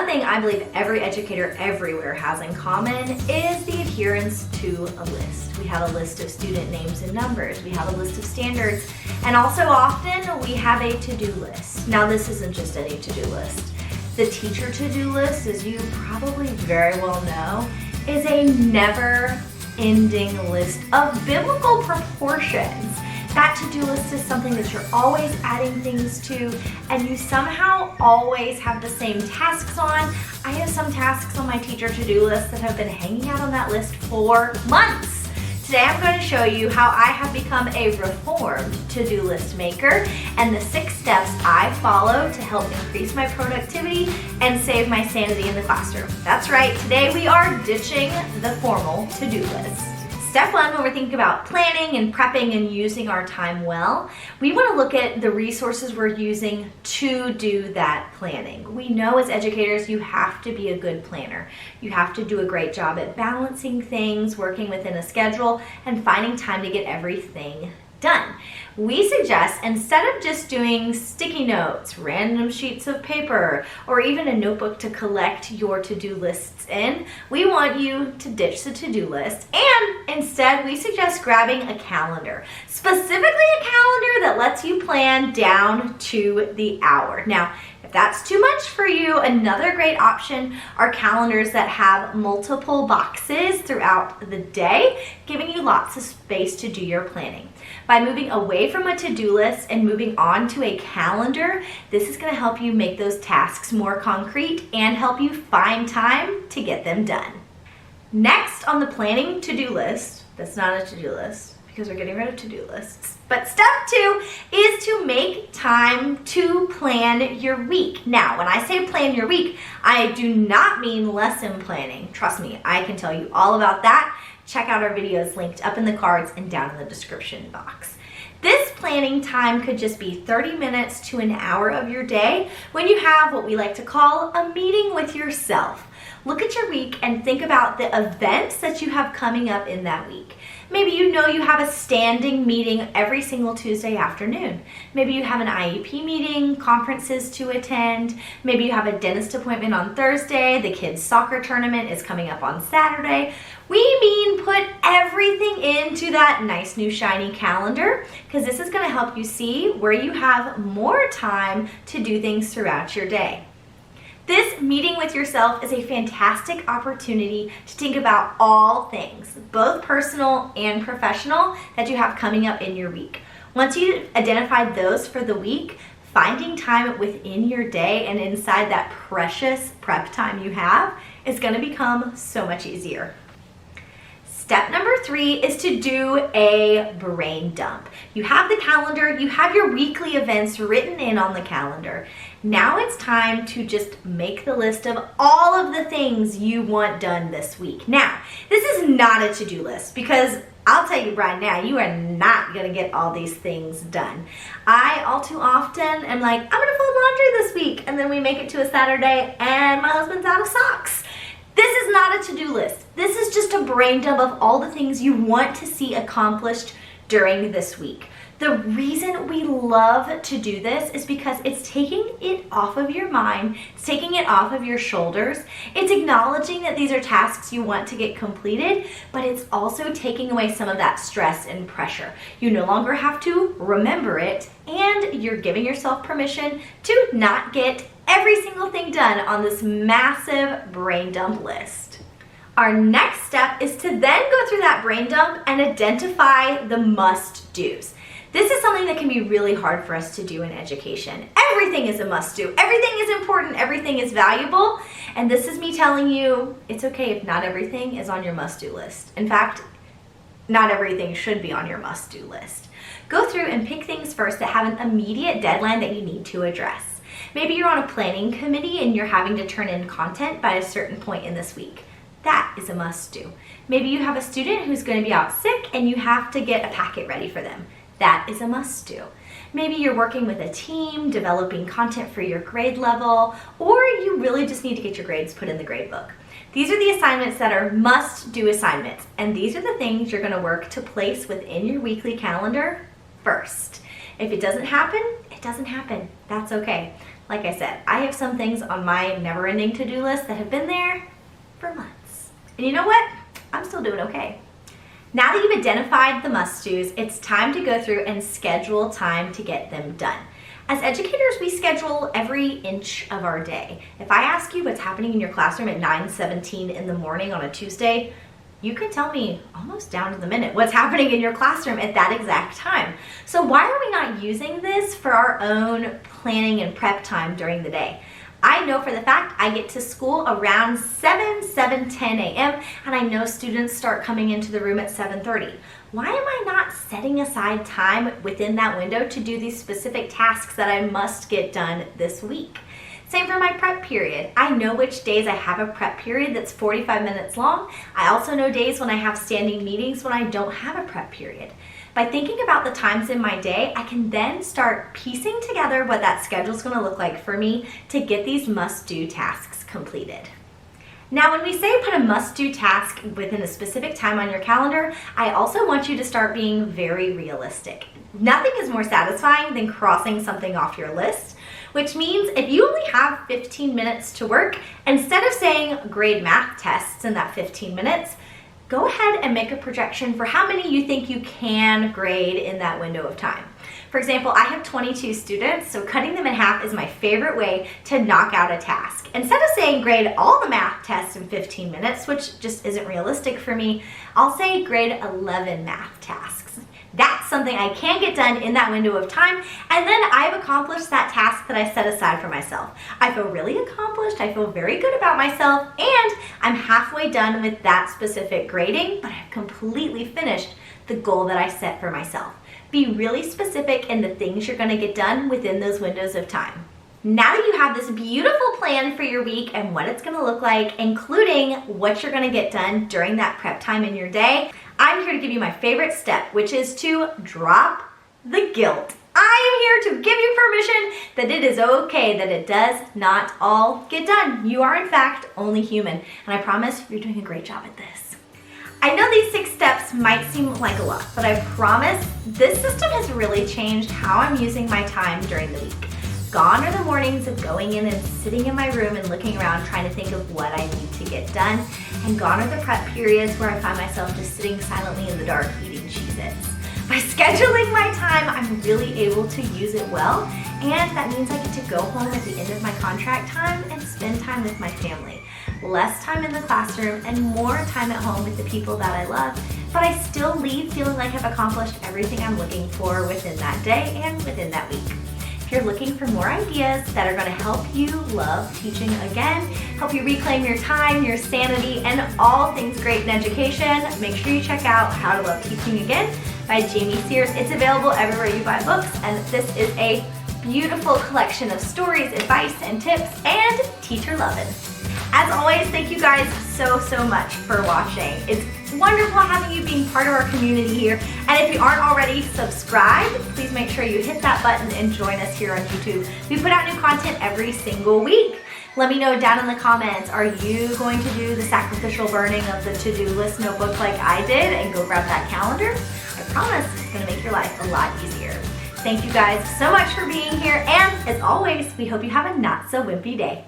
thing I believe every educator everywhere has in common is the adherence to a list. We have a list of student names and numbers. We have a list of standards. And also often we have a to-do list. Now this isn't just any to-do list. The teacher to-do list, as you probably very well know, is a never-ending list of biblical proportions. That to-do list is something that you're always adding things to, and you somehow always have the same tasks on. I have some tasks on my teacher to-do list that have been hanging out on that list for months. Today I'm going to show you how I have become a reformed to-do list maker and the 6 steps I follow to help increase my productivity and save my sanity in the classroom. That's right, today we are ditching the formal to-do list. Step 1, when we're thinking about planning and prepping and using our time well, we want to look at the resources we're using to do that planning. We know as educators you have to be a good planner. You have to do a great job at balancing things, working within a schedule, and finding time to get everything done. We suggest instead of just doing sticky notes, random sheets of paper, or even a notebook to collect your to-do lists in, we want you to ditch the to-do list, and instead we suggest grabbing a calendar, specifically a calendar that lets you plan down to the hour. Now, if that's too much for you, another great option are calendars that have multiple boxes throughout the day, giving you lots of space to do your planning. By moving away from a to-do list and moving on to a calendar, this is going to help you make those tasks more concrete and help you find time to get them done. Next on the planning to-do list, that's not a to-do list because we're getting rid of to-do lists, but step 2 is to make time to plan your week. Now, when I say plan your week, I do not mean lesson planning. Trust me, I can tell you all about that. Check out our videos linked up in the cards and down in the description box. This planning time could just be 30 minutes to an hour of your day when you have what we like to call a meeting with yourself. Look at your week and think about the events that you have coming up in that week. Maybe you know you have a standing meeting every single Tuesday afternoon. Maybe you have an IEP meeting, conferences to attend. Maybe you have a dentist appointment on Thursday. The kids' soccer tournament is coming up on Saturday. We mean put everything into that nice new shiny calendar because this is going to help you see where you have more time to do things throughout your day. This meeting with yourself is a fantastic opportunity to think about all things, both personal and professional, that you have coming up in your week. Once you've identified those for the week, finding time within your day and inside that precious prep time you have is going to become so much easier. Step number 3 is to do a brain dump. You have the calendar, you have your weekly events written in on the calendar. Now it's time to just make the list of all of the things you want done this week. Now, this is not a to-do list because I'll tell you right now, you are not gonna get all these things done. I all too often am like, I'm gonna fold laundry this week, and then we make it to a Saturday and my husband's out of socks. This is not a to-do list. This is just a brain dump of all the things you want to see accomplished during this week. The reason we love to do this is because it's taking it off of your mind, it's taking it off of your shoulders, it's acknowledging that these are tasks you want to get completed, but it's also taking away some of that stress and pressure. You no longer have to remember it, and you're giving yourself permission to not get every single thing done on this massive brain dump list. Our next step is to then go through that brain dump and identify the must-dos. This is something that can be really hard for us to do in education. Everything is a must-do. Everything is important. Everything is valuable. And this is me telling you it's okay if not everything is on your must-do list. In fact, not everything should be on your must-do list. Go through and pick things first that have an immediate deadline that you need to address. Maybe you're on a planning committee and you're having to turn in content by a certain point in this week. That is a must-do. Maybe you have a student who's going to be out sick and you have to get a packet ready for them. That is a must-do. Maybe you're working with a team, developing content for your grade level, or you really just need to get your grades put in the grade book. These are the assignments that are must-do assignments, and these are the things you're going to work to place within your weekly calendar first. If it doesn't happen, it doesn't happen. That's okay. Like I said, I have some things on my never-ending to-do list that have been there for months. And you know what? I'm still doing okay. Now that you've identified the must-dos, it's time to go through and schedule time to get them done. As educators, we schedule every inch of our day. If I ask you what's happening in your classroom at 9:17 in the morning on a Tuesday, you can tell me almost down to the minute what's happening in your classroom at that exact time. So why are we not using this for our own planning and prep time during the day? I know for the fact I get to school around 7:10 a.m. and I know students start coming into the room at 7:30. Why am I not setting aside time within that window to do these specific tasks that I must get done this week? Same for my prep period. I know which days I have a prep period that's 45 minutes long. I also know days when I have standing meetings when I don't have a prep period. By thinking about the times in my day, I can then start piecing together what that schedule is going to look like for me to get these must-do tasks completed. Now, when we say put a must-do task within a specific time on your calendar, I also want you to start being very realistic. Nothing is more satisfying than crossing something off your list, which means if you only have 15 minutes to work, instead of saying grade math tests in that 15 minutes, go ahead and make a projection for how many you think you can grade in that window of time. For example, I have 22 students, so cutting them in half is my favorite way to knock out a task. Instead of saying grade all the math tests in 15 minutes, which just isn't realistic for me, I'll say grade 11 math tasks. That's something I can get done in that window of time, and then I've accomplished that task that I set aside for myself. I feel really accomplished, I feel very good about myself, and I'm halfway done with that specific grading, but I've completely finished the goal that I set for myself. Be really specific in the things you're going to get done within those windows of time. Now that you have this beautiful plan for your week and what it's going to look like, including what you're going to get done during that prep time in your day, I'm here to give you my favorite step, which is to drop the guilt. I am here to give you permission that it is okay that it does not all get done. You are, in fact, only human, and I promise you're doing a great job at this. I know these 6 steps might seem like a lot, but I promise this system has really changed how I'm using my time during the week. Gone are the mornings of going in and sitting in my room and looking around trying to think of what I need to get done. And gone are the prep periods where I find myself just sitting silently in the dark eating Cheez-Its. By scheduling my time, I'm really able to use it well, and that means I get to go home at the end of my contract time and spend time with my family. Less time in the classroom and more time at home with the people that I love, but I still leave feeling like I've accomplished everything I'm looking for within that day and within that week. If you're looking for more ideas that are going to help you love teaching again, help you reclaim your time, your sanity, and all things great in education, make sure you check out How to Love Teaching Again by Jamie Sears. It's available everywhere you buy books, and this is a beautiful collection of stories, advice, and tips, and teacher loving. As always, thank you guys so much for watching. It's wonderful having you being part of our community here. And if you aren't already subscribed, please make sure you hit that button and join us here on YouTube. We put out new content every single week. Let me know down in the comments, are you going to do the sacrificial burning of the to-do list notebook like I did and go grab that calendar? I promise it's going to make your life a lot easier. Thank you guys so much for being here, and as always, we hope you have a not so wimpy day.